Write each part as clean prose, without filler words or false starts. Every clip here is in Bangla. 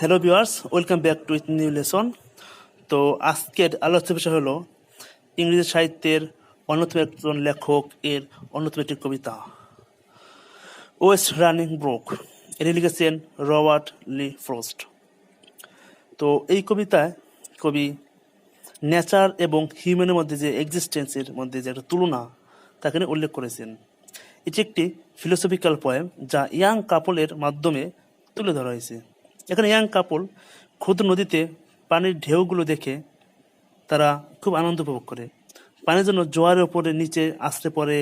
Hello viewers, welcome back to new lesson. তো আজকের আলোচ্য বিষয় হলো ইংরেজি সাহিত্যের অন্যতম একজন লেখক এর অন্যতম একটি কবিতা ওয়েস্ট রানিং ব্রোক। এটি লিখেছেন রবার্ট লি ফ্রস্ট। তো এই কবিতায় কবি নেচার এবং হিউম্যানের মধ্যে যে এক্সিস্টেন্সের মধ্যে যে একটা তুলনা তাকে উল্লেখ করেছেন। এটি একটি ফিলোসফিক্যাল পোয়েম যা ইয়াং কাপলের মাধ্যমে তুলে ধরা হয়েছে। এখানে ইয়াং কাপল ক্ষুদ্র নদীতে পানির ঢেউগুলো দেখে তারা খুব আনন্দ উপভোগ করে। পানির জন্য জোয়ারের ওপরে নিচে আছড়ে পড়ে,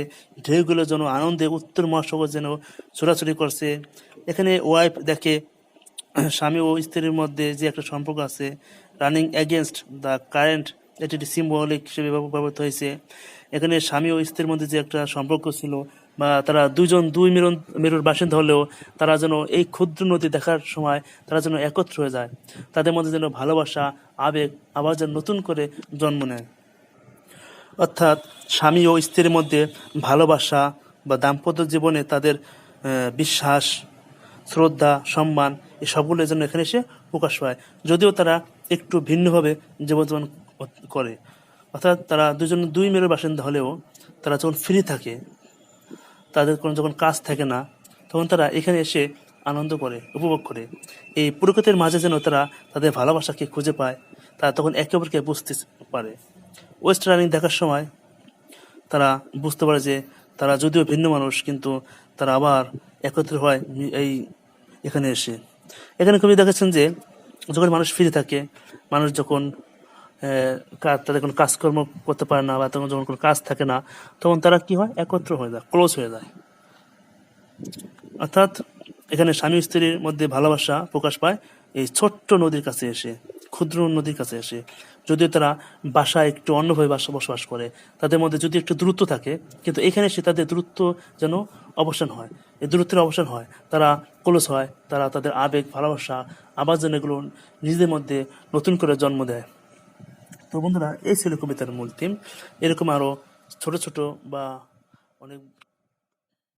ঢেউগুলো যেন আনন্দে উত্তর মহাসাগর যেন ছোড়াছড়ি করছে। এখানে ওয়াইফ দেখে স্বামী ও স্ত্রীর মধ্যে যে একটা সম্পর্ক আছে, রানিং অ্যাগেনস্ট দ্য কারেন্ট, এটি একটি সিম্বলিক হিসেবে ব্যবহৃত হয়েছে। এখানে স্বামী ও স্ত্রীর মধ্যে যে একটা সম্পর্ক ছিল, বা তারা দুই মেরুর বাসিন্দা হলেও তারা যেন এই ক্ষুদ্র নদী দেখার সময় তারা যেন একত্র হয়ে যায়, তাদের মধ্যে যেন ভালোবাসা আবেগ আবার যেন নতুন করে জন্ম নেয়। অর্থাৎ স্বামী ও স্ত্রীর মধ্যে ভালোবাসা বা দাম্পত্য জীবনে তাদের বিশ্বাস, শ্রদ্ধা, সম্মান, এই সবগুলো যেন এখানে এসে প্রকাশ পায়, যদিও তারা একটু ভিন্নভাবে জীবনযাপন করে। অর্থাৎ তারা দুই মেরুর বাসিন্দা হলেও তারা যখন ফ্রি থাকে, তাদের কোনো যখন কাজ থাকে না, তখন তারা এখানে এসে আনন্দ করে, উপভোগ করে। এই প্রকৃতির মাঝে যেন তারা তাদের ভালোবাসাকে খুঁজে পায়, তারা তখন একে অপরকে বুঝতে পারে। ওয়েস্ট রানিং দেখার সময় তারা বুঝতে পারে যে তারা যদিও ভিন্ন মানুষ, কিন্তু তারা আবার একত্র হয় এখানে এসে। এখানে কবি দেখেছেন যে যখন মানুষ ফ্রি থাকে, মানুষ যখন তাদের কোনো কাজকর্ম করতে পারে না, বা তখন যখন কোনো কাজ থাকে না, তখন তারা কি হয়, একত্র হয়ে যায়, ক্লোজ হয়ে যায়। অর্থাৎ এখানে স্বামী স্ত্রীর মধ্যে ভালোবাসা প্রকাশ পায় এই ছোট্ট নদীর কাছে এসে, ক্ষুদ্র নদীর কাছে এসে। যদিও তারা বাসায় একটু অন্যভাবে বসবাস করে, তাদের মধ্যে যদি একটু দূরত্ব থাকে, কিন্তু এখানে এসে তাদের দূরত্ব যেন অবসান হয়, এই দূরত্বের অবসান হয়, তারা ক্লোজ হয়, তারা তাদের আবেগ ভালোবাসা আবার যেন এগুলো নিজেদের মধ্যে নতুন করে জন্ম দেয়। তো বন্ধুরা, এই ছিল কবিতার মূল থিম। এরকম আরও ছোট ছোট বা অনেক